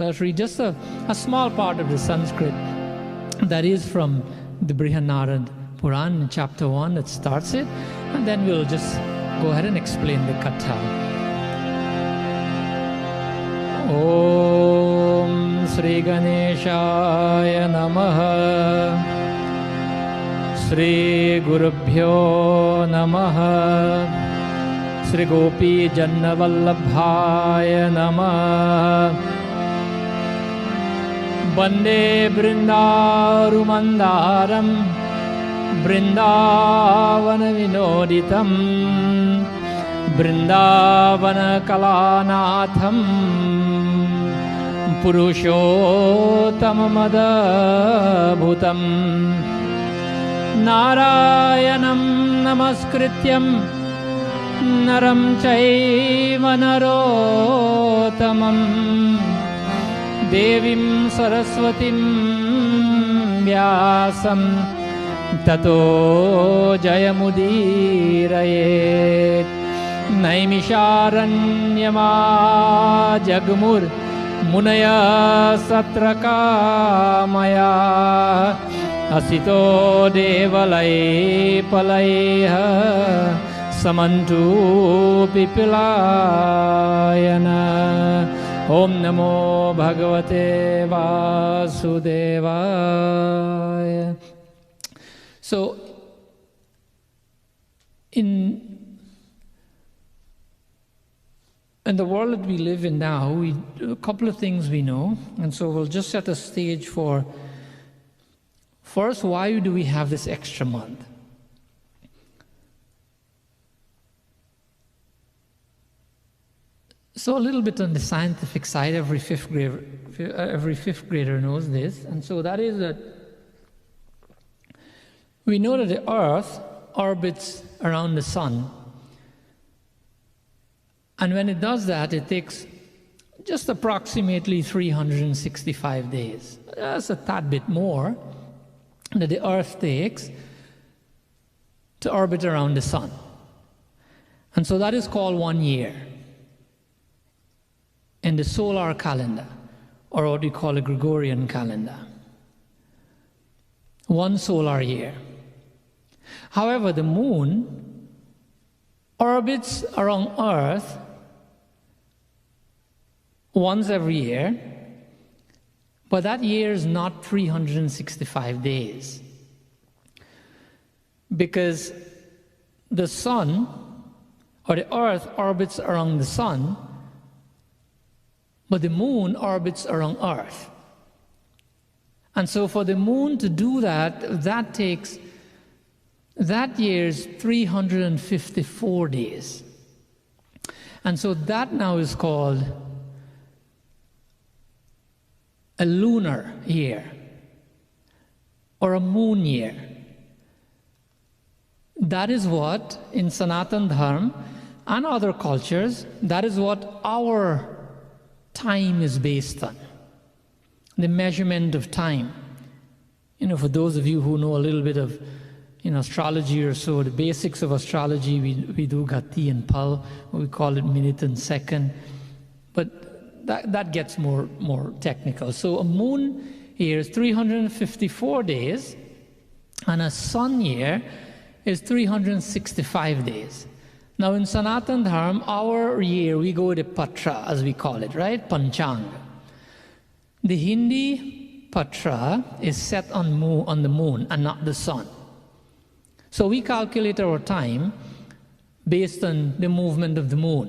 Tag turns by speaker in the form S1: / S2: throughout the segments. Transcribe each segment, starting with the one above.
S1: Let's read just a small part of the Sanskrit that is from the Brihanarad Puran, chapter 1, that starts it, and then we'll just go ahead and explain the katha. Om Sri Ganeshaya Namaha Sri Gurubhyo Namaha Sri Gopi Jannavallabhaya Namaha Bande Brindarumandaram Brindavana Vinoditam Brindavana Kalanatham Purushottam Madabhutam Narayanam Namaskrityam Naram Chaiva Narottamam Devim Saraswatim Vyasam Tato Jayamudirayet Naimisharanyama Jagmur Munaya Satrakamaya Asito Devalai Palaiha Samantu Pipilayana Om Namo Bhagavate Vasudevaya. So, in the world that we live in now, a couple of things we know, and so we'll just set a stage for, first, why do we have this extra month? So a little bit on the scientific side, every fifth grader knows this, and so that is that we know that the Earth orbits around the Sun, and when it does that, it takes just approximately 365 days. That's a tad bit more that the Earth takes to orbit around the Sun. And so that is called 1 year in the solar calendar, or what we call a Gregorian calendar. 1 solar year. However, the moon orbits around Earth once every year, but that year is not 365 days. Because the Sun, or the Earth, orbits around the Sun, but the moon orbits around Earth. And so for the moon to do that, that year's 354 days. And so that now is called a lunar year, or a moon year. That is what, in Sanatan Dharma and other cultures, that is what our time is based on. The measurement of time. For those of you who know a little bit of astrology or so, the basics of astrology, we do Gati and Pal, we call it minute and second, but that gets more technical. So a moon year is 354 days, and a sun year is 365 days. Now in Sanatan Dharma, our year, we go with a Patra, as we call it, right? Panchanga. The Hindi Patra is set on the moon and not the sun. So we calculate our time based on the movement of the moon.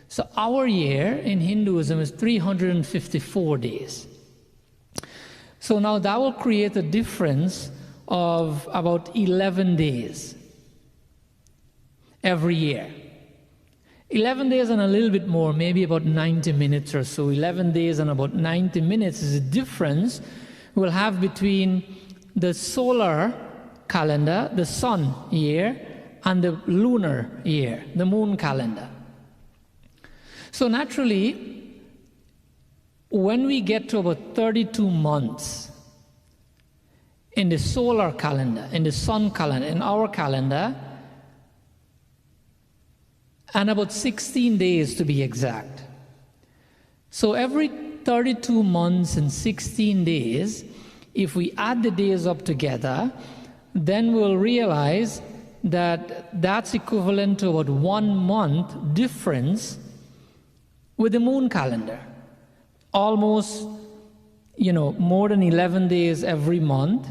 S1: So our year in Hinduism is 354 days. So now that will create a difference of about 11 days every year. 11 days and a little bit more, maybe about 90 minutes or so. 11 days and about 90 minutes is a difference we'll have between the solar calendar, the sun year, and the lunar year, the moon calendar. So naturally, when we get to about 32 months in the solar calendar, in the sun calendar, in our calendar, and about 16 days to be exact. So every 32 months and 16 days, if we add the days up together, then we'll realize that that's equivalent to about 1 month difference with the moon calendar. Almost, more than 11 days every month,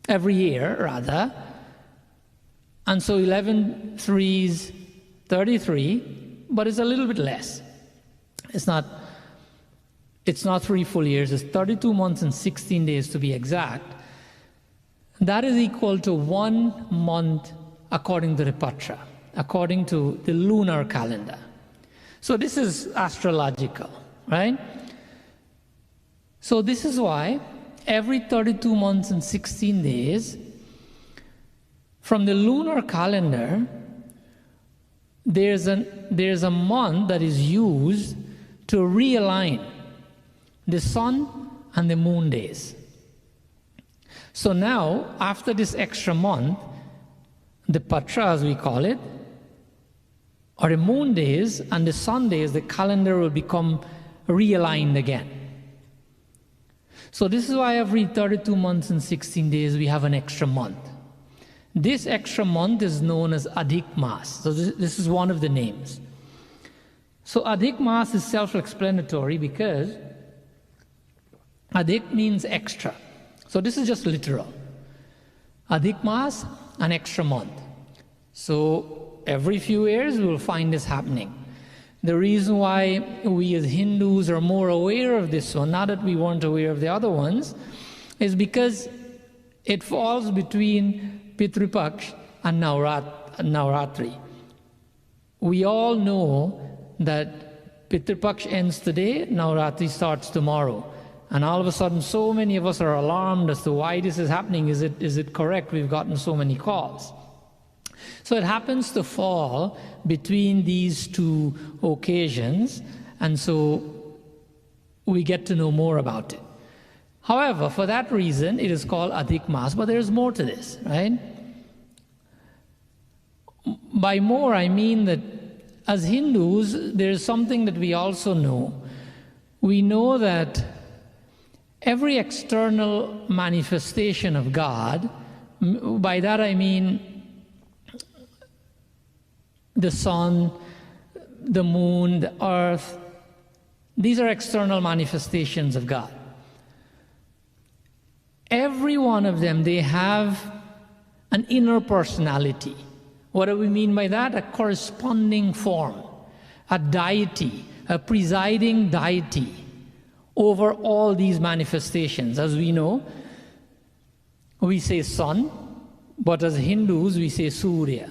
S1: every year rather. And so 11 threes, 33, but it's a little bit less. It's not 3 full years, it's 32 months and 16 days to be exact. That is equal to 1 month according to the Patra, according to the lunar calendar. So this is astrological, right? So this is why every 32 months and 16 days, from the lunar calendar, there's a month that is used to realign the sun and the moon days. So now, after this extra month, the Patra, as we call it, or the moon days and the sun days, the calendar will become realigned again. So this is why every 32 months and 16 days we have an extra month. This extra month is known as Adhik Maas. So this is one of the names. So Adhik Maas is self-explanatory because Adhik means extra. So this is just literal. Adhik Maas, an extra month. So every few years we will find this happening. The reason why we as Hindus are more aware of this one, not that we weren't aware of the other ones, is because it falls between Pitru Paksh and Navratri. We all know that Pitru Paksh ends today, Navratri starts tomorrow. And all of a sudden, so many of us are alarmed as to why this is happening. Is it correct? We've gotten so many calls. So it happens to fall between these two occasions, and so we get to know more about it. However, for that reason, it is called Adhik Maas, but there is more to this, right? By more, I mean that as Hindus, there is something that we also know. We know that every external manifestation of God, by that I mean the sun, the moon, the earth, these are external manifestations of God. Every one of them, they have an inner personality. What do we mean by that? A corresponding form, a deity, a presiding deity over all these manifestations. As we know, we say sun, but as Hindus we say Surya,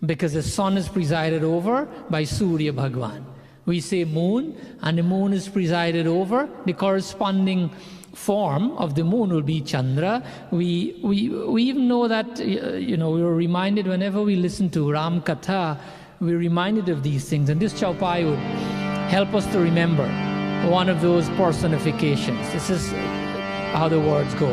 S1: because the sun is presided over by Surya Bhagwan. We say moon, and the moon is presided over. The corresponding form of the moon will be Chandra. We even know that, we were reminded whenever we listen to Ram Katha, we're reminded of these things. And this Chaupai would help us to remember one of those personifications. This is how the words go.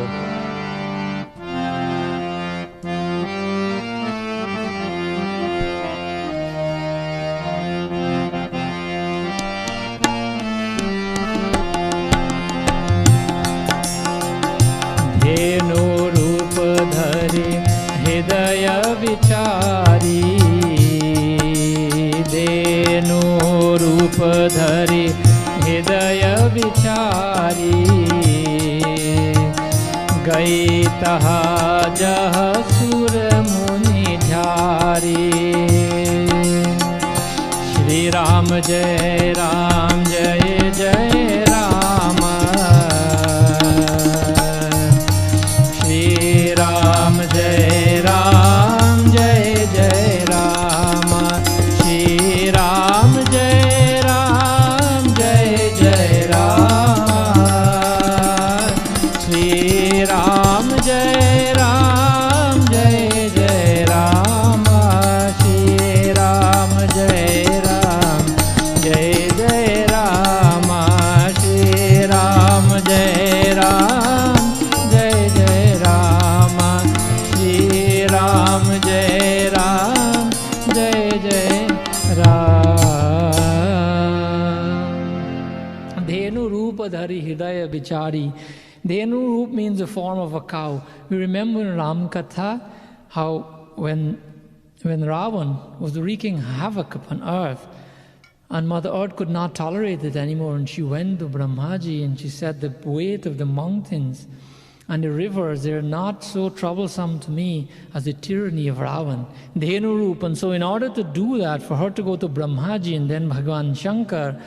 S2: धरि हृदय विचारी गई तहा जह सुर मुनि झारी श्री राम जय जय राम श्री राम जय जय राम श्री राम जय जय राम श्री राम जय जय राम श्री राम जय जय Ram
S1: Rupadhari Hridaya Bichari. Dhenu Rup means the form of a cow. We remember in Ram Katha how when Ravan was wreaking havoc upon earth, and Mother Earth could not tolerate it anymore, and she went to Brahmaji and she said, the weight of the mountains and the rivers, they're not so troublesome to me as the tyranny of Ravan. Dhenu Rup. And so in order to do that, for her to go to Brahmaji and then Bhagavan Shankar,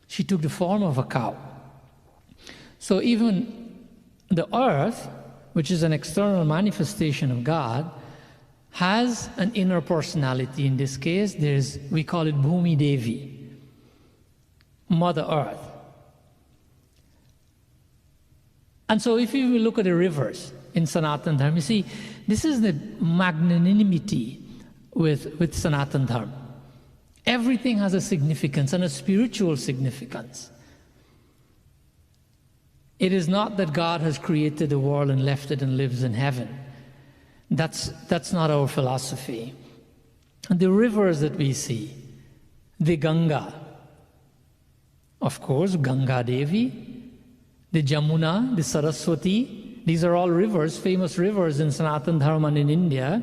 S1: she took the form of a cow. So even the earth, which is an external manifestation of God, has an inner personality. In this case, we call it Bhumi Devi, Mother Earth. And so if you look at the rivers in Sanatana Dharma, you see, this is the magnanimity with Sanatana Dharma. Everything has a significance and a spiritual significance. It is not that God has created the world and left it and lives in heaven. That's not our philosophy. And the rivers that we see, the Ganga, of course, Ganga Devi, the Jamuna, the Saraswati, these are all rivers, famous rivers in Sanatana Dharma and in India,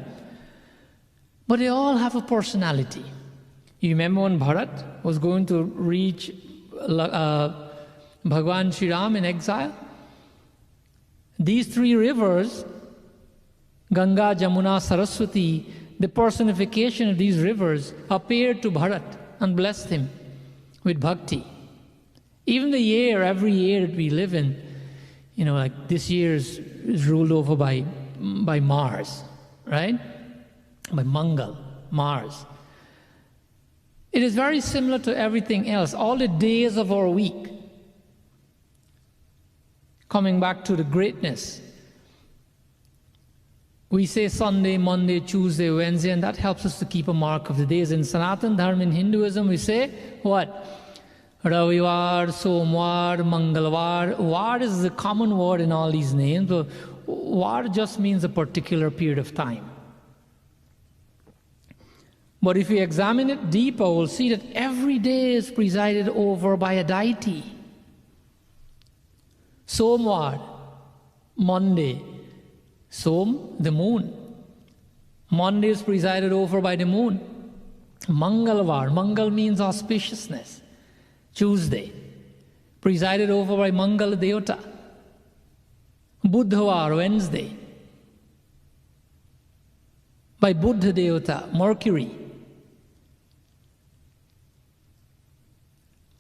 S1: but they all have a personality. You remember when Bharat was going to reach Bhagwan Sri Ram in exile? These three rivers, Ganga, Jamuna, Saraswati, the personification of these rivers appeared to Bharat and blessed him with bhakti. Even every year that we live in, like this year is ruled over by Mars, right? By Mangal, Mars. It is very similar to everything else. All the days of our week, coming back to the greatness, we say Sunday, Monday, Tuesday, Wednesday, and that helps us to keep a mark of the days. In Sanatana Dharma, in Hinduism, we say what? Ravivar, Somvar, Mangalvar. Var is the common word in all these names. So Var just means a particular period of time. But if we examine it deeper, we'll see that every day is presided over by a deity. Somvar, Monday. Som, the moon. Monday is presided over by the moon. Mangalvar, Mangal means auspiciousness. Tuesday, presided over by Mangala Devata. Buddhavar, Wednesday, by Buddha Devata, Mercury.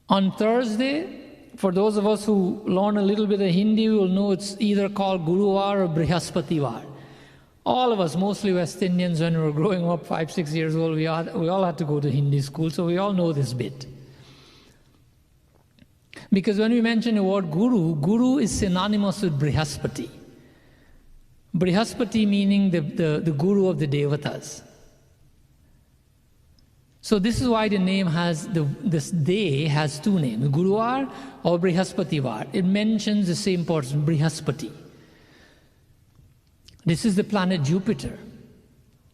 S1: On Thursday, for those of us who learn a little bit of Hindi, we will know it's either called Guruvar or Brihaspativar. All of us, mostly West Indians, when we were growing up 5-6 years old, we all had to go to Hindi school, so we all know this bit. Because when we mention the word Guru is synonymous with Brihaspati. Brihaspati meaning the Guru of the Devatas. So this is why the name this day has two names, Guruvar or Brihaspativar. It mentions the same person, Brihaspati. This is the planet Jupiter.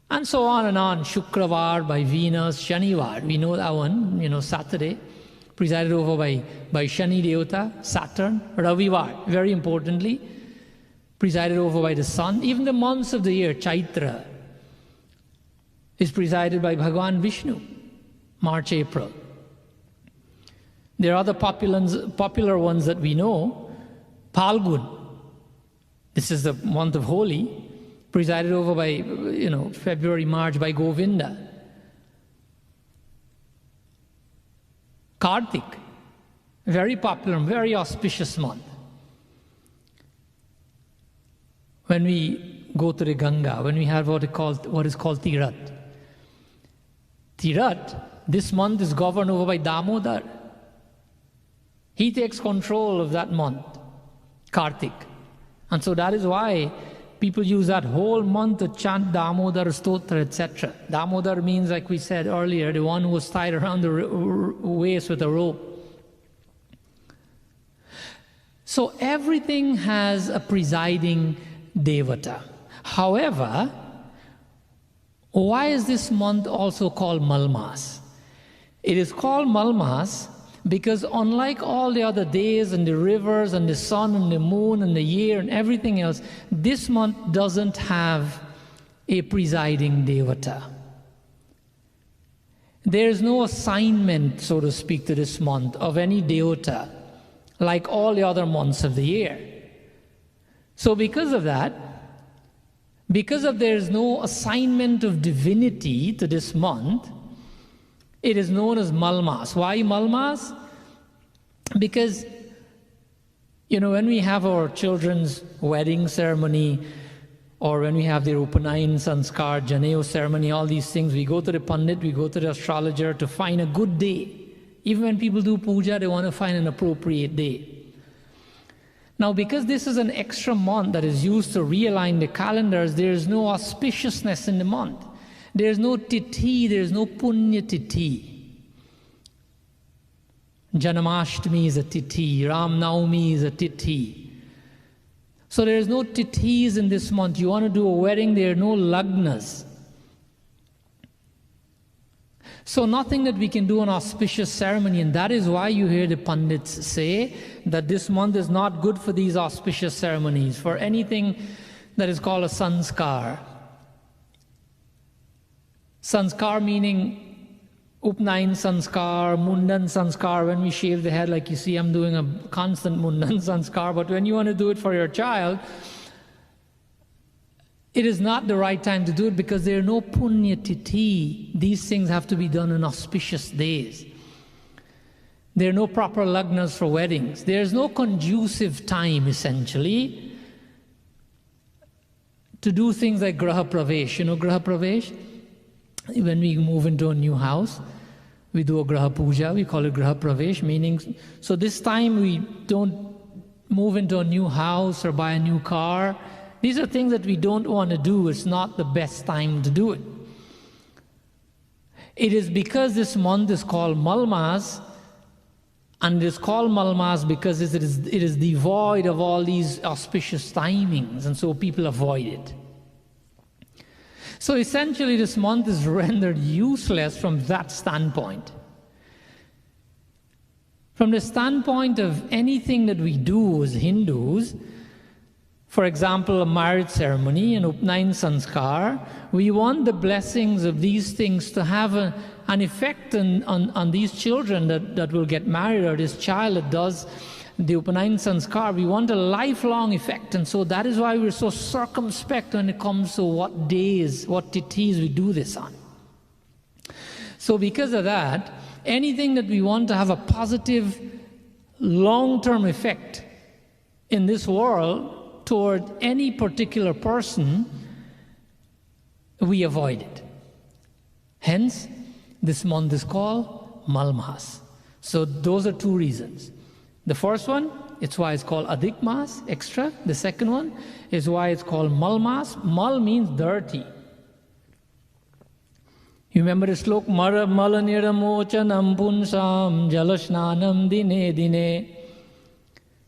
S1: And so on and on, Shukravar by Venus, Shanivar, we know that one, Saturday, presided over by Shani Devata, Saturn, Ravivar, very importantly, presided over by the sun. Even the months of the year, Chaitra, is presided by Bhagavan Vishnu, March, April. There are other popular ones that we know. Phalgun, this is the month of Holi, presided over by, February, March by Govinda. Kartik, very popular, very auspicious month. When we go to the Ganga, when we have what is called Tirat. Tirat, this month is governed over by Damodar. He takes control of that month, Kartik. And so that is why people use that whole month to chant Damodar, Stotra, etc. Damodar means, like we said earlier, the one who was tied around the waist with a rope. So everything has a presiding Devata. However, why is this month also called Malmas? It is called Malmas Because unlike all the other days and the rivers and the sun and the moon and the year and everything else, this month doesn't have a presiding devata. There is no assignment, so to speak, to this month of any devata like all the other months of the year. So because of that, because of there is no assignment of divinity to this month, it is known as Malmas. Why Malmas? Because, when we have our children's wedding ceremony, or when we have the Upanayan, Sanskar, Janeo ceremony, all these things, we go to the Pandit, we go to the astrologer to find a good day. Even when people do puja, they want to find an appropriate day. Now, because this is an extra month that is used to realign the calendars, there is no auspiciousness in the month. There is no tithi, there is no punya tithi. Janamashtami is a tithi, Ram Navami is a tithi. So there is no tithis in this month. You want to do a wedding, there are no lagnas. So nothing that we can do an auspicious ceremony, and that is why you hear the Pandits say that this month is not good for these auspicious ceremonies, for anything that is called a sanskar. Sanskar meaning Upnayan sanskar, Mundan sanskar, when we shave the head, like you see I'm doing a constant Mundan sanskar, but when you want to do it for your child, it is not the right time to do it because there are no punya tithi. These things have to be done on auspicious days. There are no proper lagnas for weddings. There is no conducive time, essentially, to do things like Graha Pravesh. You know Graha Pravesh? When we move into a new house, we do a Graha Puja, we call it Graha Pravesh, meaning, so this time we don't move into a new house or buy a new car. These are things that we don't want to do. It's not the best time to do it. It is because this month is called Malmas, and it is called Malmas because it is devoid of all these auspicious timings, and so people avoid it. So essentially this month is rendered useless from that standpoint. From the standpoint of anything that we do as Hindus, for example, a marriage ceremony, an Upnayan Sanskar, we want the blessings of these things to have an effect on these children that will get married, or this child that does the Upanayan Sanskar. We want a lifelong effect, and so that is why we're so circumspect when it comes to what days, what tithis we do this on. So because of that, anything that we want to have a positive long-term effect in this world toward any particular person, we avoid it. Hence, this month is called Malmas. So those are two reasons. The first one, it's why it's called Adhik Maas, extra. The second one is why it's called Malmas. Mal means dirty. You remember the slok? Malaniramo punsam jalasnanam dine dine.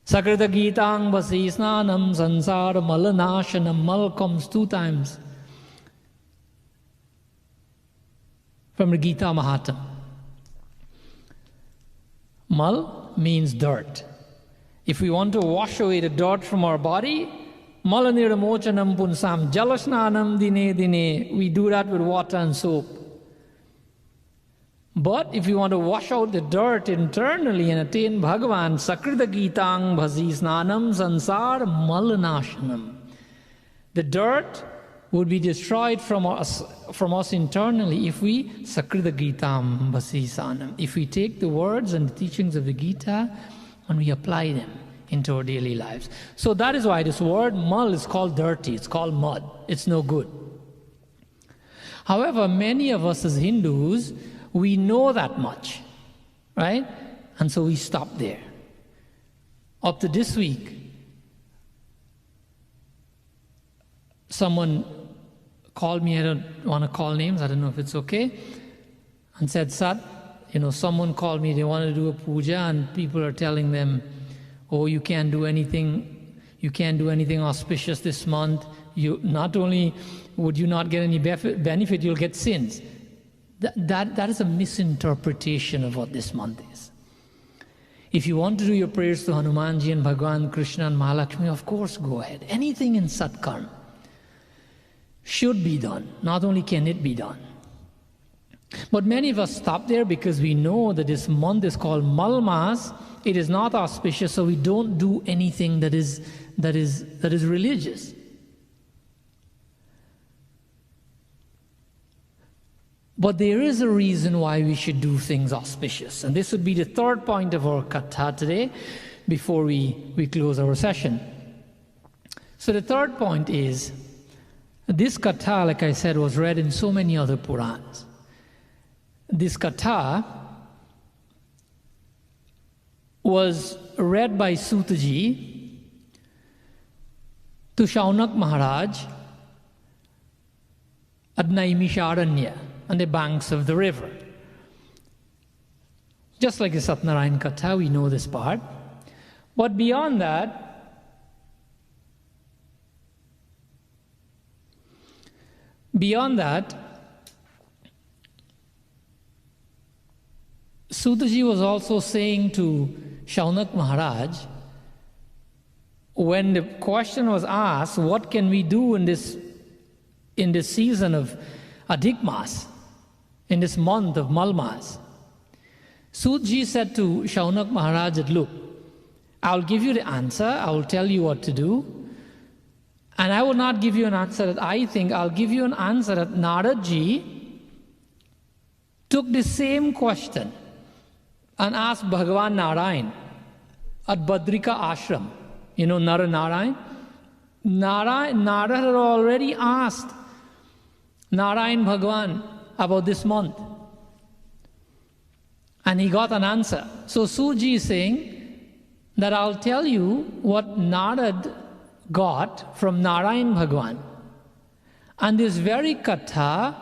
S1: Sakrita Gitang Basi Snanam Sansar Malanashanam. Mal comes 2 times from the Gita Mahatma. Mal means dirt. If we want to wash away the dirt from our body, Malanirmochanam punsam jalasnanam dine dine. We do that with water and soap. But if you want to wash out the dirt internally and attain Bhagavan, Sakrita Gitang Bhasi Snanam Sansar Malanashanam. The dirt would be destroyed from us internally if we Sakrita Gitam Bhasi Snanam. If we take the words and the teachings of the Gita and we apply them into our daily lives. So that is why this word mal is called dirty. It's called mud. It's no good. However, many of us as Hindus, we know that much, right? And so we stop there. Up to this week, someone called me, I don't want to call names, I don't know if it's okay, and said, Sat, someone called me, they want to do a puja, and people are telling them, oh, you can't do anything auspicious this month. Not only would you not get any benefit, you'll get sins. That is a misinterpretation of what this month is. If you want to do your prayers to Hanumanji and Bhagwan Krishna and Mahalakshmi, of course go ahead. Anything in Satkarma should be done. Not only can it be done. But many of us stop there because we know that this month is called Mal Maas. It is not auspicious, so we don't do anything that is religious. But there is a reason why we should do things auspicious. And this would be the third point of our katha today before we close our session. So the third point is, this katha, like I said, was read in so many other Purans. This katha was read by Sutaji to Shaunak Maharaj at Naimisharanya, on the banks of the river. Just like the Satnarayan Katha, we know this part. But beyond that, Sutaji was also saying to Shaunak Maharaj, when the question was asked, what can we do in this season of Adhik Maas, in this month of Mal Maas? Sutaji said to Shaunak Maharaj that, look, I'll give you the answer, I will tell you what to do, and I will not give you an answer that I think, I'll give you an answer that Naradji took the same question and asked Bhagavan Narayan at Badrika Ashram. You know Nara Narayan? Narada had already asked Narayan Bhagavan about this month. And he got an answer. So Suji is saying that I'll tell you what Narad got from Narayan Bhagavan. And this very katha,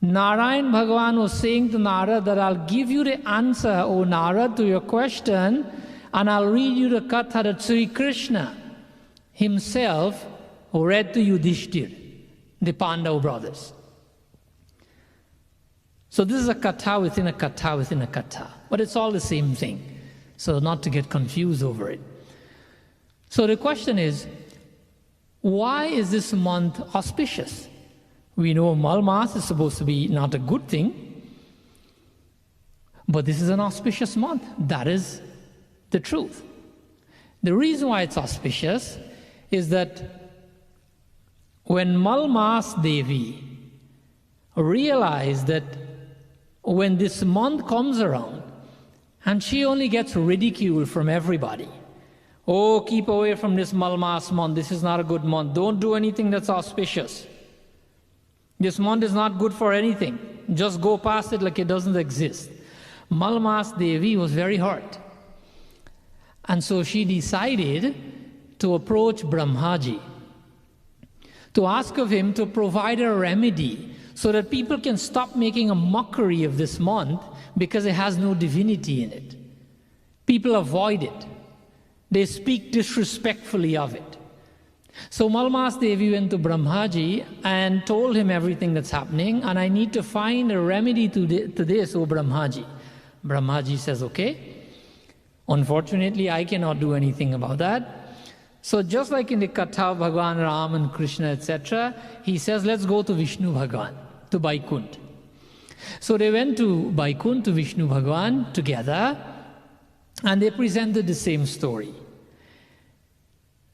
S1: Narayan Bhagavan was saying to Narad that I'll give you the answer, O Narad, to your question, and I'll read you the katha that Sri Krishna himself read to Yudhishthir, the Pandav brothers. So this is a katha within a katha within a katha. But it's all the same thing. So not to get confused over it. So the question is, why is this month auspicious? We know Mal Maas is supposed to be not a good thing. But this is an auspicious month. That is the truth. The reason why it's auspicious is that when Mal Maas Devi realized that when this month comes around, and she only gets ridiculed from everybody. Oh, keep away from this Mal Maas month. This is not a good month. Don't do anything that's auspicious. This month is not good for anything. Just go past it like it doesn't exist. Mal Maas Devi was very hurt. And so she decided to approach Brahmaji, to ask of him to provide a remedy so that people can stop making a mockery of this month because it has no divinity in it. People avoid it. They speak disrespectfully of it. So Mal Maas Devi went to Brahmaji and told him everything that's happening, and I need to find a remedy to this, O Brahmaji. Brahmaji says, okay. Unfortunately, I cannot do anything about that. So just like in the Katha of Bhagavan Ram and Krishna, etc., he says, let's go to Vishnu Bhagavan, to Vaikuntha. So they went to Vaikuntha, to Vishnu Bhagavan together, and they presented the same story.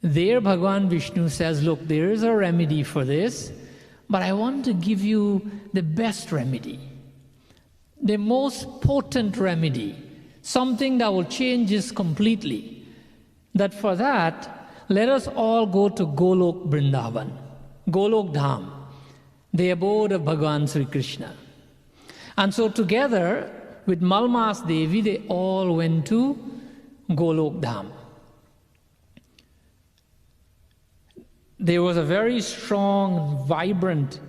S1: There Bhagavan Vishnu says, look, there is a remedy for this, but I want to give you the best remedy, the most potent remedy, something that will change this completely. That for that, let us all go to Golok Vrindavan, Golok Dham, the abode of Bhagavan Sri Krishna. And so together with Mal Maas Devi, they all went to Golok Dham. There was a very strong, vibrant,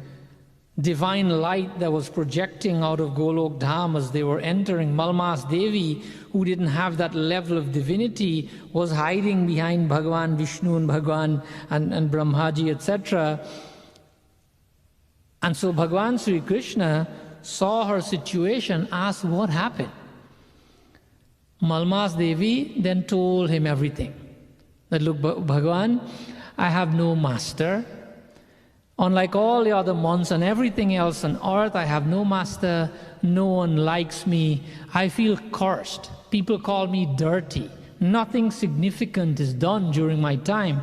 S1: divine light that was projecting out of Golok Dham as they were entering. Mal Maas Devi, who didn't have that level of divinity, was hiding behind Bhagavan Vishnu and Bhagavan and Brahmaji, etc. And so Bhagavan Sri Krishna saw her situation, asked what happened. Malmas Devi then told him everything. That, look, Bhagavan, I have no master. Unlike all the other months and everything else on earth, I have no master. No one likes me. I feel cursed. People call me dirty. Nothing significant is done during my time.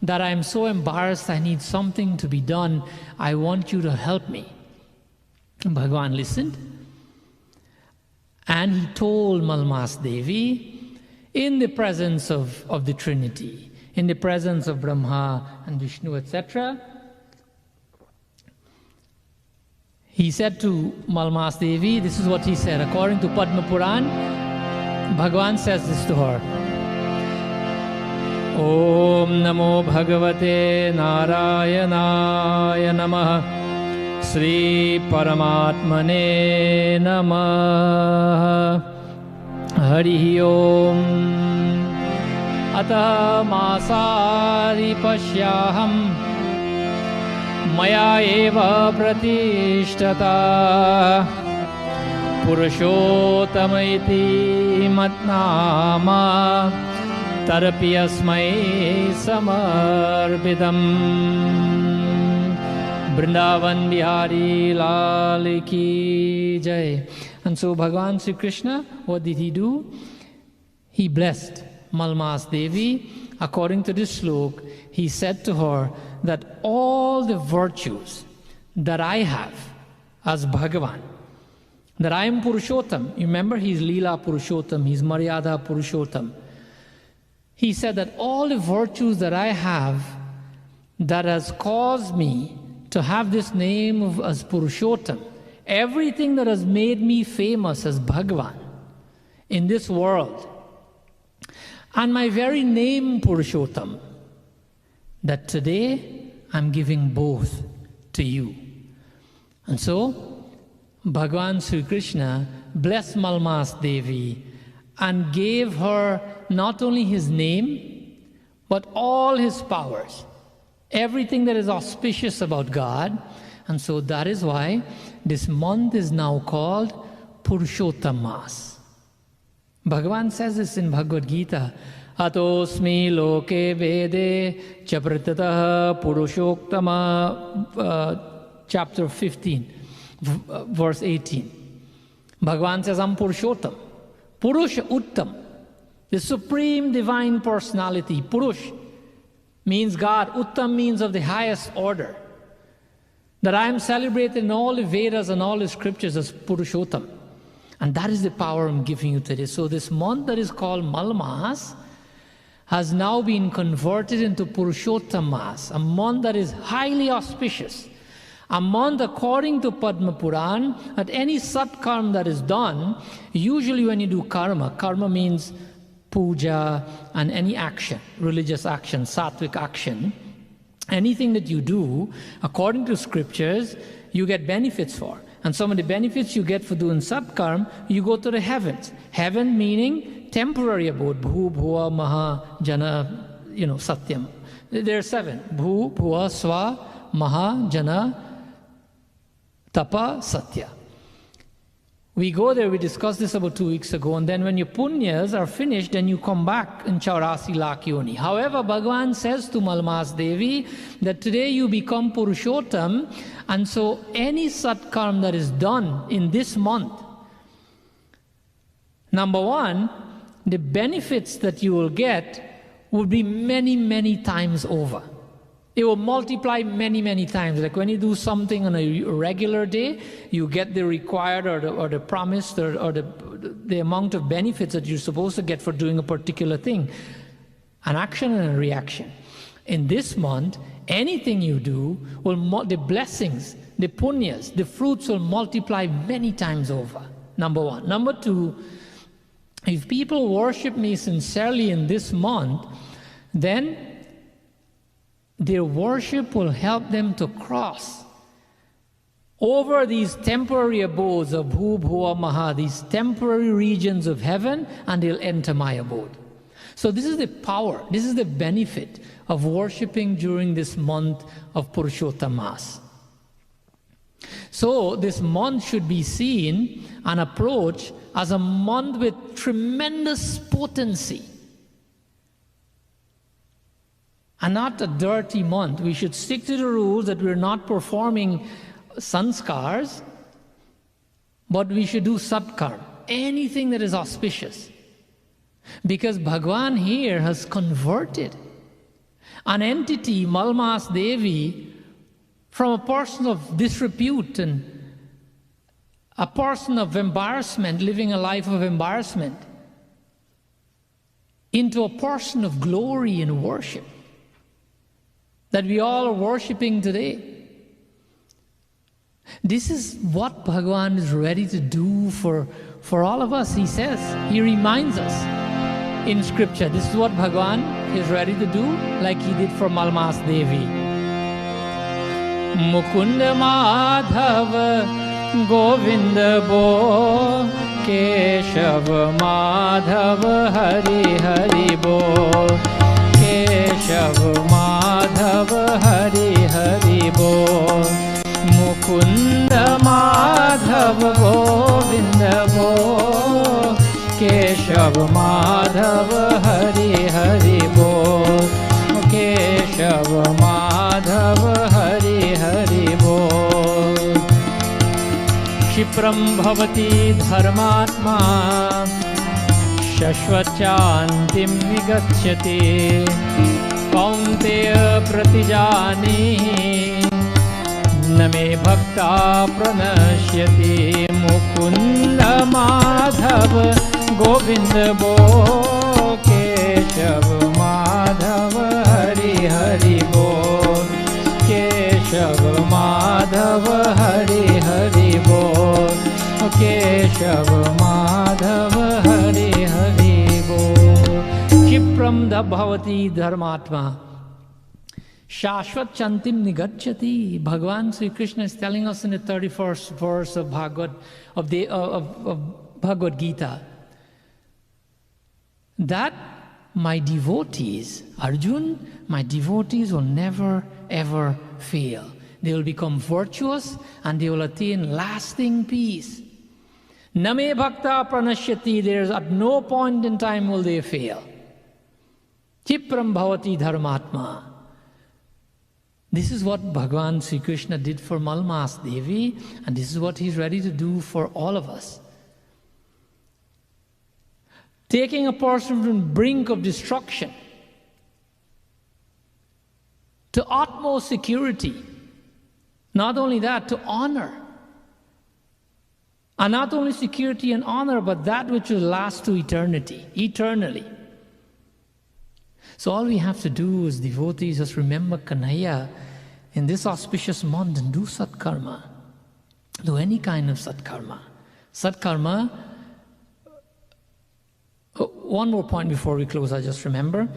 S1: That I am so embarrassed, I need something to be done. I want you to help me. And Bhagavan listened. And he told Malmas Devi, in the presence of the Trinity, in the presence of Brahma and Vishnu, etc., he said to Malmas Devi, this is what he said, according to Padma Puran, Bhagavan says this to her. Om Namo Bhagavate Narayanaya Namaha Sri Paramatmane Namaha Hari Om Atah Masari Pashyaham Maya Eva Pratishtata Purushottam iti Matnama Tarapiyasmai Samarpitam Vrindavan Bihari Lal Ki Jai. And so Bhagavan Sri Krishna, what did he do? He blessed Malmas Devi. According to this slok, he said to her that all the virtues that I have as Bhagavan, that I am Purushottam. You remember, he's Leela Purushottam, he's Maryada Purushottam. He said that all the virtues that I have that has caused me to have this name as Purushottam, everything that has made me famous as Bhagavan in this world, and my very name Purushottam, that today I'm giving both to you. And so Bhagavan Sri Krishna blessed Malmas Devi and gave her not only his name, but all his powers, everything that is auspicious about God. And so that is why this month is now called Purushottam Maas. Bhagavan says this in Bhagavad Gita, Atosmi loke vede chapritataha Purushottama, chapter 15, verse 18. Bhagavan says, I'm Purushottam. Purush Uttam, the supreme divine personality. Purush means God. Uttam means of the highest order. That I am celebrated in all the Vedas and all the scriptures as Purushottam. And that is the power I'm giving you today. So this month that is called Malmas has now been converted into Purushottam Maas, a month that is highly auspicious. A month, according to Padma Puran, that any satkarma that is done, usually when you do karma, karma means puja and any action, religious action, sattvic action, anything that you do, according to scriptures, you get benefits for. And some of the benefits you get for doing satkarma, you go to the heavens. Heaven meaning temporary abode, bhu, bhuva, maha, jana, satyam. There are 7, bhu, bhuva, swa, maha, jana, tapa, satya. We go there, we discussed this about 2 weeks ago, and then when your punyas are finished, then you come back in Chaurasi Lakh Yoni. However, Bhagavan says to Malmas Devi that today you become Purushottam, and so any satkarma that is done in this month, number one, the benefits that you will get will be many, many times over. It will multiply many, many times. Like when you do something on a regular day, you get the required or the promised or the amount of benefits that you're supposed to get for doing a particular thing. An action and a reaction. In this month, anything you do, the blessings, the punyas, the fruits will multiply many times over. Number one. Number two, if people worship me sincerely in this month, then their worship will help them to cross over these temporary abodes of Bhu, Bhuva, Maha, these temporary regions of heaven, and they'll enter my abode. So this is the power, this is the benefit of worshiping during this month of Purushottam Maas. So this month should be seen and approached as a month with tremendous potency. And not a dirty month. We should stick to the rules that we're not performing sanskars, but we should do satkarma, anything that is auspicious. Because Bhagwan here has converted an entity, Malmas Devi, from a person of disrepute and a person of embarrassment, living a life of embarrassment, into a person of glory and worship that we all are worshipping today. This is what Bhagwan is ready to do for all of us. He says, he reminds us in scripture, this is what Bhagwan is ready to do, like he did for Malmas Devi. Mukunda Madhav Govinda Bo Keshav Madhav Hari Hari Bo Keshav Madhav Hari Hari Bo Mukunda Madhav Govinda Bo Keshav Madhav Hari Hari Bo Keshav Madhav Hari Hari Bo Kshipram Bhavati Dharmatma Shashvachantim Vigachyati Kaunteya Pratijani Name Bhakta Pranashyati Mukunda Madhav Govinda Bo Keshav Madhav Hari Hari Bo Keshav Madhav Hari Hari Bo Keshav Madhav Hari Hari Bo Kshipram Bhavati Dharmatma Shashvat Chantim Nigachyati. Bhagavan Sri Krishna is telling us in the 31st verse of Bhagavad Gita that my devotees, Arjun, my devotees will never ever fail. They will become virtuous and they will attain lasting peace. Name Bhakta Pranashyati. There's at no point in time will they fail. Kshipram Bhavati Dharmatma. This is what Bhagavan Sri Krishna did for Malmas Devi, and this is what he's ready to do for all of us. Taking a person from the brink of destruction to utmost security. Not only that, to honor. And not only security and honor, but that which will last to eternity, eternally. So all we have to do as devotees is remember Kanhaiya in this auspicious month and do satkarma. Do any kind of satkarma. Satkarma, one more point before we close, I just remember.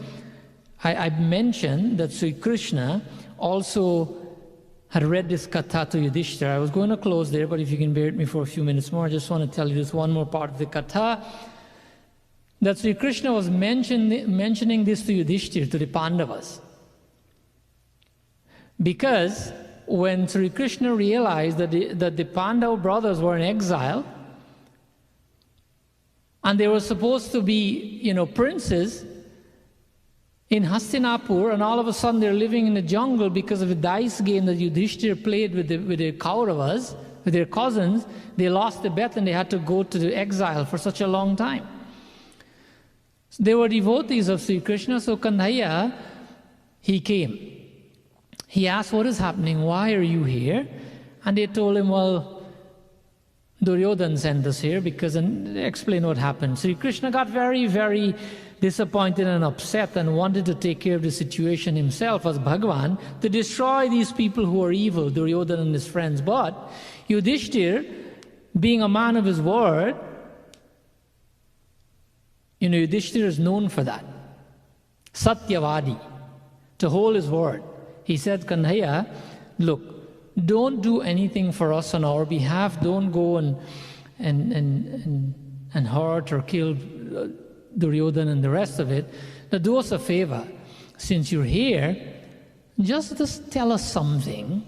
S1: I mentioned that Sri Krishna also had read this katha to Yudhishthira. I was going to close there, but if you can bear with me for a few minutes more, I just want to tell you this one more part of the katha. That Sri Krishna was mentioning this to Yudhishthira, to the Pandavas. Because when Sri Krishna realized that the Pandava brothers were in exile, and they were supposed to be, princes in Hastinapur, and all of a sudden they're living in the jungle because of a dice game that Yudhishthira played with the Kauravas, with their cousins. They lost the bet and they had to go to the exile for such a long time. They were devotees of Sri Krishna, so Kanhaiya, he came. He asked, what is happening? Why are you here? And they told him, well, Duryodhana sent us here because, and explain what happened. Sri Krishna got very, very disappointed and upset and wanted to take care of the situation himself as Bhagavan to destroy these people who are evil, Duryodhana and his friends. But Yudhishthira, being a man of his word, Yudhishthira is known for that. Satyavadi, to hold his word. He said, Kanhaiya, look, don't do anything for us on our behalf. Don't go and hurt or kill Duryodhana and the rest of it. Now do us a favor. Since you're here, just tell us something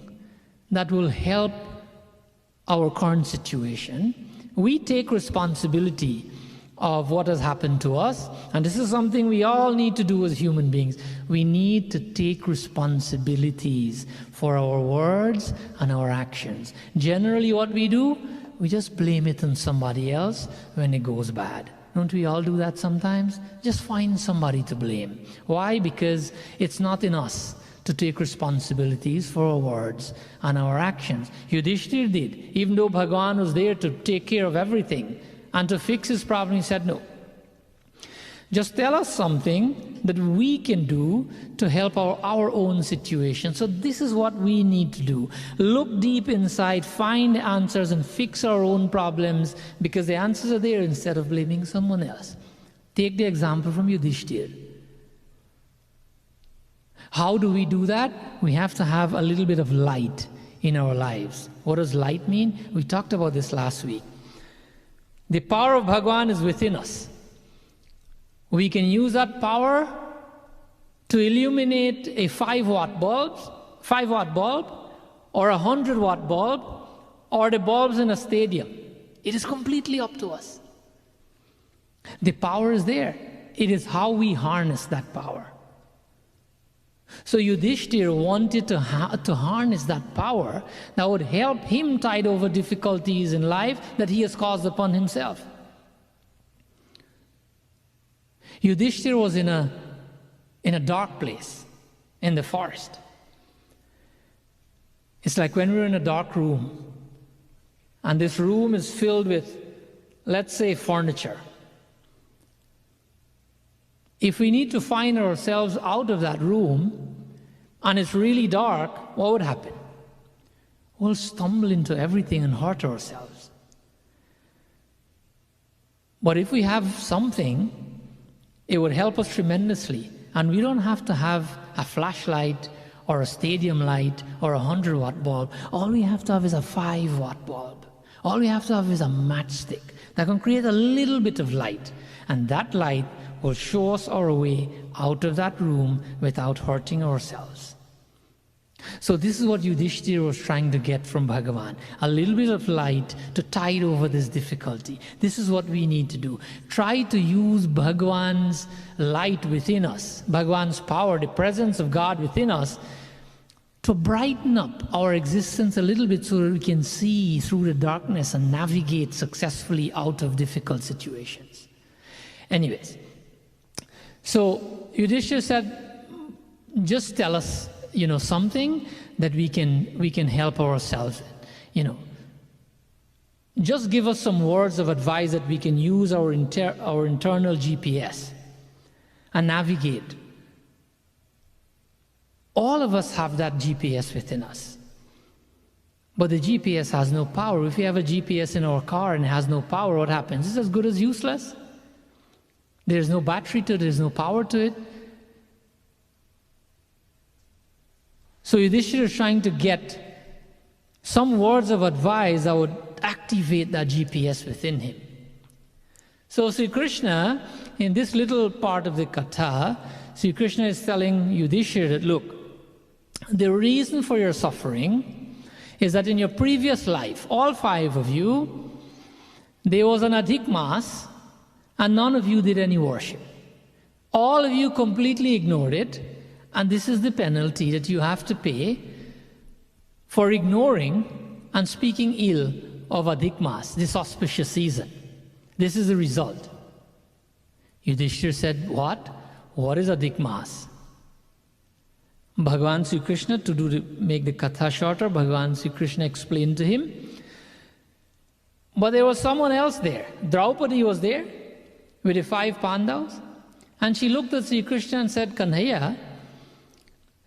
S1: that will help our current situation, we take responsibility of what has happened to us. And this is something we all need to do as human beings. We need to take responsibilities for our words and our actions. Generally what we do, we just blame it on somebody else when it goes bad. Don't we all do that sometimes? Just find somebody to blame. Why? Because it's not in us to take responsibilities for our words and our actions. Yudhishthir did. Even though Bhagavan was there to take care of everything and to fix his problem, he said, no. Just tell us something that we can do to help our own situation. So this is what we need to do. Look deep inside, find answers, and fix our own problems, because the answers are there, instead of blaming someone else. Take the example from Yudhishthir. How do we do that? We have to have a little bit of light in our lives. What does light mean? We talked about this last week. The power of Bhagavan is within us. We can use that power to illuminate a 5-watt bulb, or a 100-watt bulb, or the bulbs in a stadium. It is completely up to us. The power is there. It is how we harness that power. So Yudhishthir wanted to harness that power that would help him tide over difficulties in life that he has caused upon himself. Yudhishthir was in a dark place, in the forest. It's like when we're in a dark room, and this room is filled with, let's say, furniture. If we need to find ourselves out of that room, and it's really dark, what would happen? We'll stumble into everything and hurt ourselves. But if we have something, it would help us tremendously. And we don't have to have a flashlight or a stadium light or a 100-watt bulb. All we have to have is a 5-watt bulb. All we have to have is a matchstick that can create a little bit of light. And that light will show us our way out of that room without hurting ourselves. So this is what Yudhishthir was trying to get from Bhagavan. A little bit of light to tide over this difficulty. This is what we need to do. Try to use Bhagavan's light within us, Bhagavan's power, the presence of God within us, to brighten up our existence a little bit so that we can see through the darkness and navigate successfully out of difficult situations. Anyways, so Yudhishthir said, just tell us, something that we can help ourselves in. Just give us some words of advice that we can use our internal GPS and navigate. All of us have that GPS within us. But the GPS has no power. If you have a GPS in our car and it has no power, what happens? It's as good as useless. There's no battery to it, there's no power to it. So Yudhishthira is trying to get some words of advice that would activate that GPS within him. So Sri Krishna, in this little part of the katha, Sri Krishna is telling Yudhishthira that, look, the reason for your suffering is that in your previous life, all 5 of you, there was an Adhik Maas, and none of you did any worship. All of you completely ignored it, and this is the penalty that you have to pay for ignoring and speaking ill of Adhik Maas, this auspicious season. This is the result. Yudhishthira said, what? What is Adhik Maas? Bhagavan Sri Krishna, make the katha shorter, Bhagavan Sri Krishna explained to him. But there was someone else there. Draupadi was there with the 5 Pandavas. And she looked at Sri Krishna and said, Kanhaiya,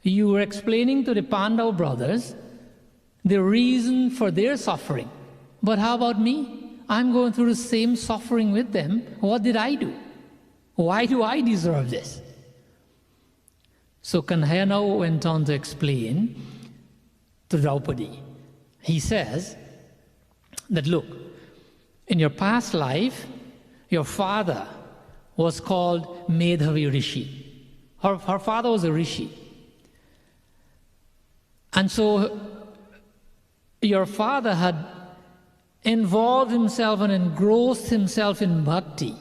S1: you were explaining to the Pandava brothers the reason for their suffering. But how about me? I'm going through the same suffering with them. What did I do? Why do I deserve this? So Kanhaiya now went on to explain to Draupadi. He says that, look, in your past life, your father was called Medhavi Rishi. Her father was a Rishi. And so your father had involved himself and engrossed himself in bhakti.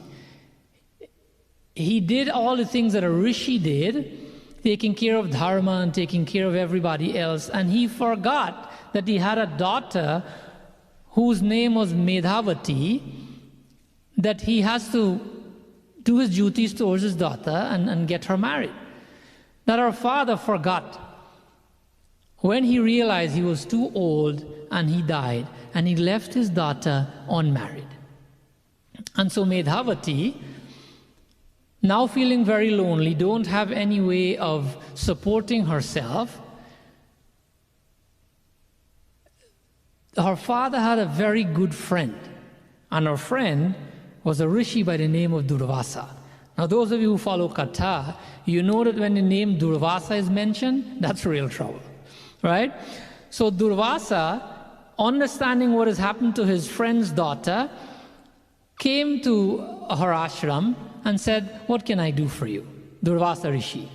S1: He did all the things that a rishi did, taking care of dharma and taking care of everybody else, and he forgot that he had a daughter whose name was Medhavati, that he has to do his duties towards his daughter and get her married. That our father forgot. When he realized he was too old and he died, and he left his daughter unmarried. And so Medhavati, now feeling very lonely, don't have any way of supporting herself, her father had a very good friend, and her friend was a rishi by the name of Durvasa. Now those of you who follow Katha, you know that when the name Durvasa is mentioned, that's real trouble, right? So Durvasa, understanding what has happened to his friend's daughter, came to her ashram and said, "What can I do for you?" Durvasa Rishi.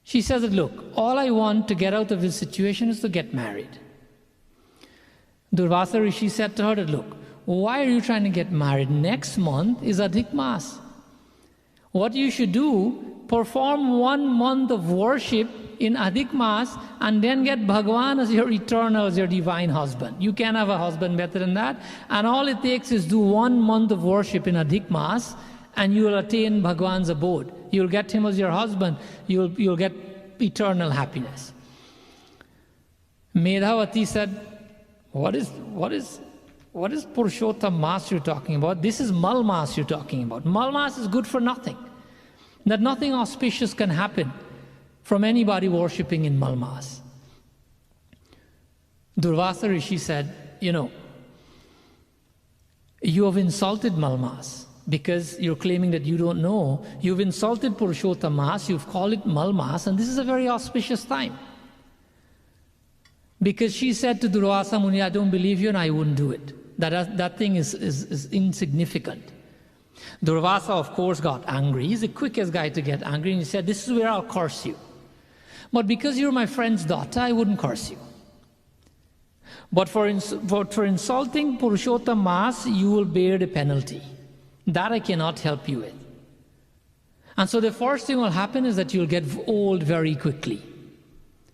S1: She says that, "Look, all I want to get out of this situation is to get married." Durvasa Rishi said to her that, "Look, why are you trying to get married? Next month is Adhik Maas. What you should do, perform 1 month of worship in Adhik Maas and then get Bhagwan as your eternal, as your divine husband. You can have a husband better than that. And all it takes is do 1 month of worship in Adhik Maas and you will attain Bhagwan's abode. You'll get him as your husband. You'll get eternal happiness." Medhavati said, What is Purushottam Maas you're talking about? This is Mal Maas you're talking about. Mal Maas is good for nothing. That nothing auspicious can happen from anybody worshipping in Mal Maas. Durvasa Rishi said, "You have insulted Mal Maas because you're claiming that you don't know. You've insulted Purushottam Maas, you've called it Mal Maas, and this is a very auspicious time." Because she said to Durvasa Muni, "I don't believe you and I wouldn't do it. That thing is insignificant." Durvasa, of course, got angry. He's the quickest guy to get angry, and he said, "This is where I'll curse you. But because you're my friend's daughter, I wouldn't curse you. But for insulting Purushottam Maas, you will bear the penalty. That I cannot help you with. And so the first thing will happen is that you'll get old very quickly."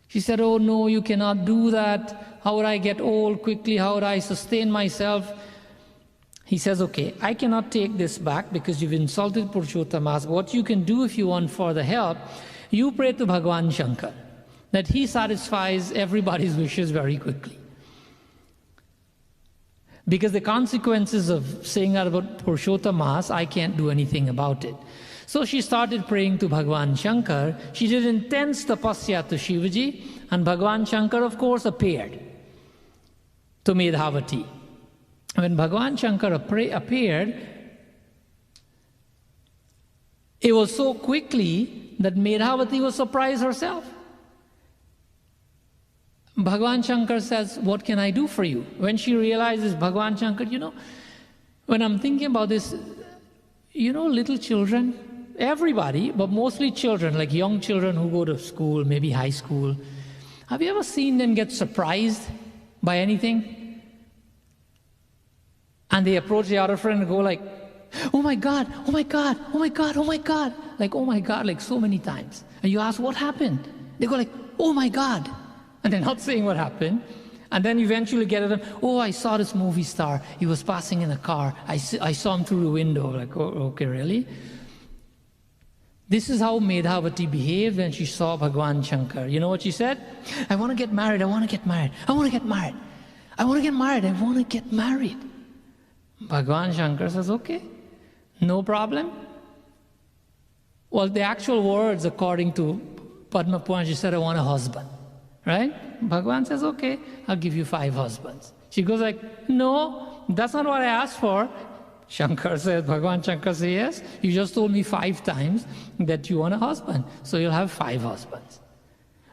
S1: She said, "Oh no, you cannot do that. How would I get old quickly? How would I sustain myself?" He says, "Okay, I cannot take this back because you've insulted Purushottam Maas. What you can do if you want further help, you pray to Bhagwan Shankar, that he satisfies everybody's wishes very quickly. Because the consequences of saying that about Purushottam Maas, I can't do anything about it." So she started praying to Bhagwan Shankar. She did intense tapasya to Shivaji, and Bhagwan Shankar, of course, appeared to Medhavati. When Bhagwan Shankar appeared, it was so quickly that Medhavati was surprised herself. Bhagwan Shankar says, "What can I do for you?" When she realizes, Bhagwan Shankar, when I'm thinking about this, little children, everybody, but mostly children, like young children who go to school, maybe high school, have you ever seen them get surprised by anything? And they approach the other friend and go like, "Oh my God, oh my God, oh my God, oh my God." Like, "Oh my God," like so many times. And you ask, "What happened?" They go like, "Oh my God." And they're not saying what happened. And then eventually get at them, "Oh, I saw this movie star. He was passing in a car. I saw him through the window." Like, "Oh, okay, really?" This is how Medhavati behaved when she saw Bhagwan Shankar. You know what she said? "I want to get married. I want to get married. I want to get married. I want to get married. I want to get married." Bhagwan Shankar says, "Okay, no problem." Well, the actual words, according to Padma Puran, she said, "I want a husband." Right? Bhagwan says, "Okay, I'll give you 5 husbands." She goes like, "No, that's not what I asked for." Bhagwan Shankar says, "Yes, you just told me 5 times that you want a husband, so you'll have 5 husbands."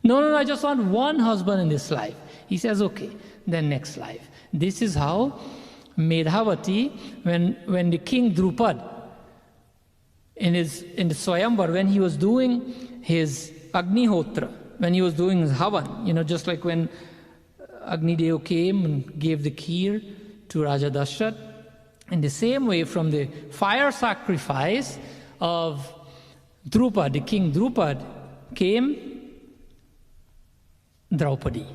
S1: No, I just want 1 husband in this life." He says, "Okay, then next life." This is how Medhavati, when the king Drupad, in the Swayamvar, when he was doing his Agnihotra, when he was doing his Havan, just like when Agni Dev came and gave the kheer to Raja Dashrath. In the same way, from the fire sacrifice of Drupad, the king Drupad, came Draupadi.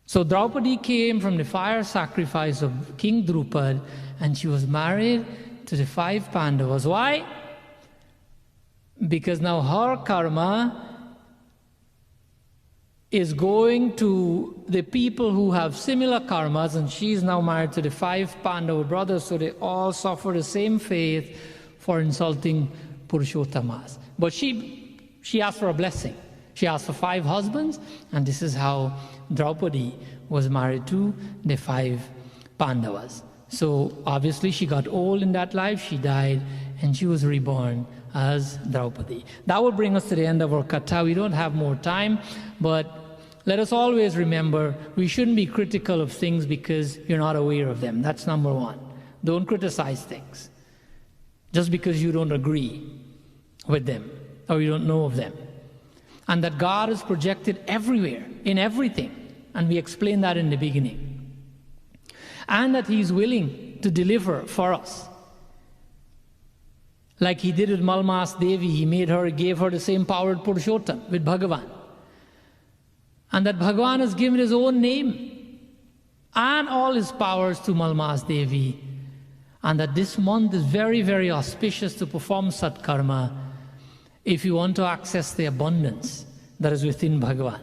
S1: So Draupadi came from the fire sacrifice of King Drupad, and she was married to the 5 Pandavas. Why? Because now her karma is going to the people who have similar karmas, and she is now married to the 5 Pandava brothers, so they all suffer the same fate for insulting Purushottam. But she asked for a blessing. She asked for 5 husbands, and this is how Draupadi was married to the 5 Pandavas. So obviously she got old in that life, she died, and she was reborn as Draupadi. That will bring us to the end of our katha. We don't have more time, but let us always remember we shouldn't be critical of things because you're not aware of them. That's number one. Don't criticize things just because you don't agree with them or you don't know of them. And that God is projected everywhere, in everything. And we explained that in the beginning. And that He is willing to deliver for us. Like He did with Malmas Devi, He gave her the same power as Purushottam with Bhagavan. And that Bhagavan has given His own name and all His powers to Malmas Devi. And that this month is very, very auspicious to perform Satkarma if you want to access the abundance that is within Bhagavan.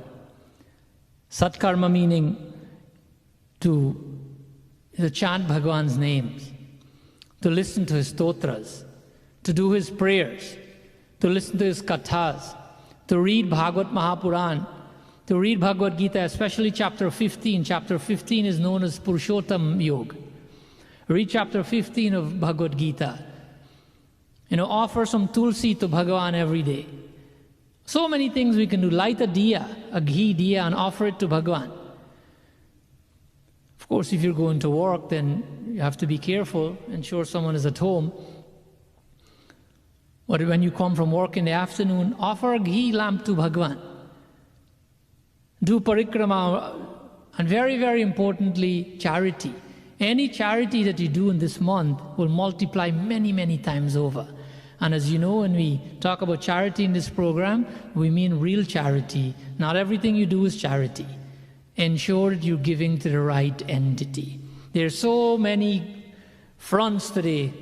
S1: Satkarma meaning to chant Bhagavan's names, to listen to His stotras, to do His prayers, to listen to His kathas, to read Bhagavad Mahapuran, to read Bhagavad Gita, especially chapter 15. Chapter 15 is known as Purushottam Yoga. Read chapter 15 of Bhagavad Gita. Offer some tulsi to Bhagavan every day. So many things we can do. Light a diya, a ghee diya, and offer it to Bhagavan. Of course, if you're going to work, then you have to be careful. Ensure someone is at home. But when you come from work in the afternoon, offer a ghee lamp to Bhagavan. Do parikrama, and very, very importantly, charity. Any charity that you do in this month will multiply many, many times over. And as you know, when we talk about charity in this program, we mean real charity. Not everything you do is charity. Ensure that you're giving to the right entity. There are so many fronts today.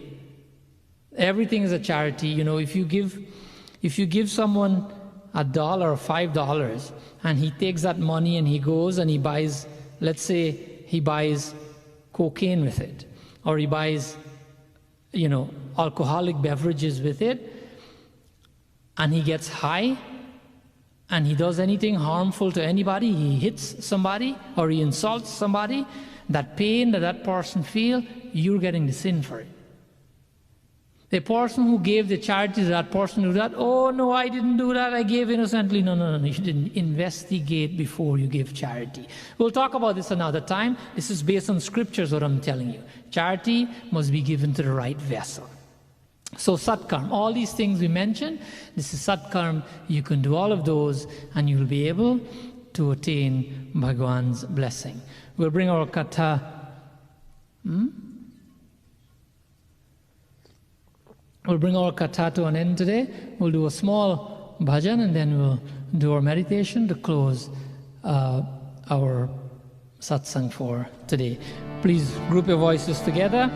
S1: Everything is a charity. If you give someone $1 or $5, and he takes that money and he goes and he buys, let's say he buys cocaine with it, or he buys, alcoholic beverages with it, and he gets high, and he does anything harmful to anybody, he hits somebody, or he insults somebody, that pain that person feels, you're getting the sin for it. The person who gave the charity to that person who did that, oh no, I didn't do that, I gave innocently. No, you didn't investigate before you give charity. We'll talk about this another time. This is based on scriptures, what I'm telling you. Charity must be given to the right vessel. So Satkarma, all these things we mentioned, this is Satkarma. You can do all of those and you'll be able to attain Bhagavan's blessing. We'll bring our katha. We'll bring our katha to an end today. We'll do a small bhajan and then we'll do our meditation to close our satsang for today. Please group your voices together.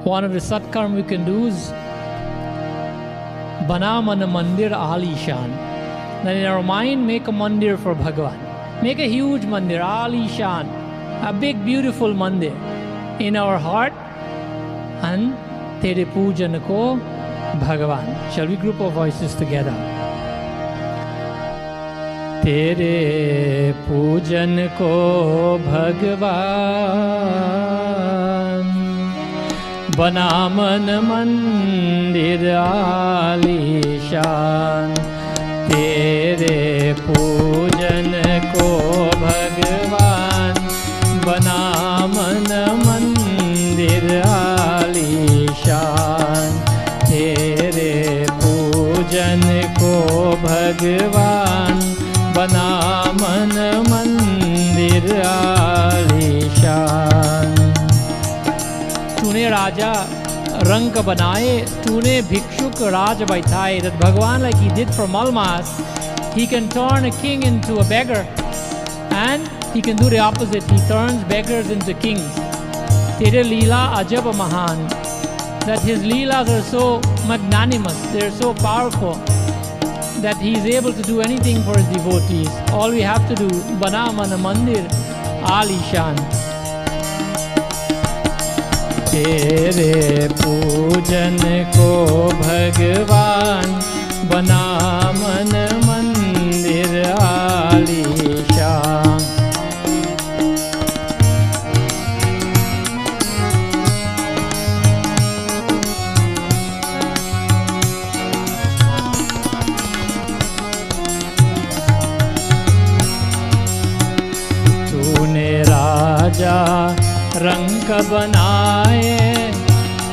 S1: One of the satkarma we can do is Bana Mana Mandir Alishan. Then in our mind, make a mandir for Bhagavan. Make a huge mandir, Alishan. A big beautiful mandir in our heart, and Tere Pujan ko Bhagavan. Shall we group our voices together? Tere Pujan ko Bhagavan, Banaman Mandir Alishan. Tere Pujan ko Bhagavan, Bana Mana Mandir Alishan. Tere Pujan ko Bhagavan, तूने राजा रंक बनाए, तूने भिक्षुक राज बैठाए. That Bhagavan, like he did for Malmas, he can turn a king into a beggar, and he can do the opposite. He turns beggars into kings. Tere leela ajab mahan. That his leelas are so magnanimous, they're so powerful, that he is able to do anything for his devotees. All we have to do, bana mana mandir alishan.
S2: तेरे पूजन को भगवान बना मन मंदिर आलीशान. तूने राजा रंक बनाए,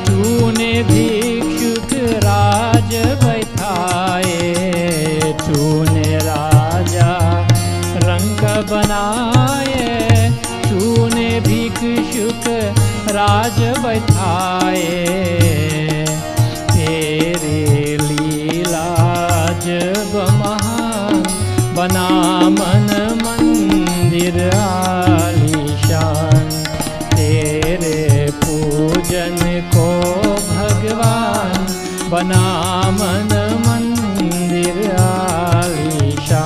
S2: तूने भिक्षुक राज बैठाए. तूने राजा रंक बनाए, तूने भिक्षुक राज बैठाए. तेरे लीला जब महान बना मन मंदिर आलीशान. तेरे पूजन को भगवान बना मन मंदिर आलीशान.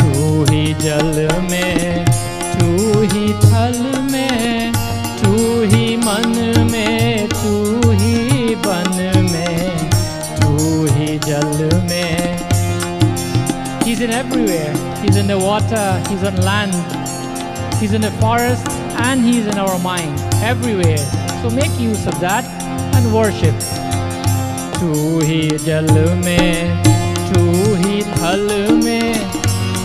S2: तू ही जल में, तू ही थल में, तू ही मन में, तू ही बन में, तू ही जल में.
S1: He's in everywhere. He's in the water, he's on land, he's in the forest, and he's in our mind. Everywhere. So make use of that and worship.
S2: तू ही जल में, तू ही थल में,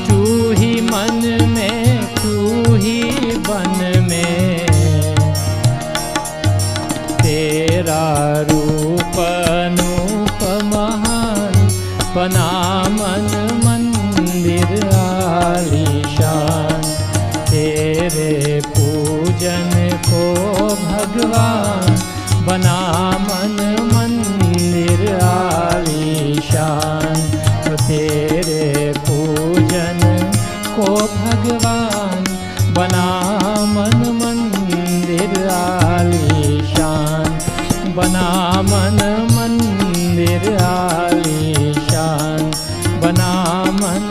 S2: तू ही मन में, तू ही बन में. तेरा रूप अनूप महान बना मन मंदिर आलीशान. तेरे पूजन को भगवान बना मन मंदिर आलीशान. तो तेरे पूजन को भगवान बना मन मंदिर आलीशान. बना मन मंदिर आलीशान. बना मन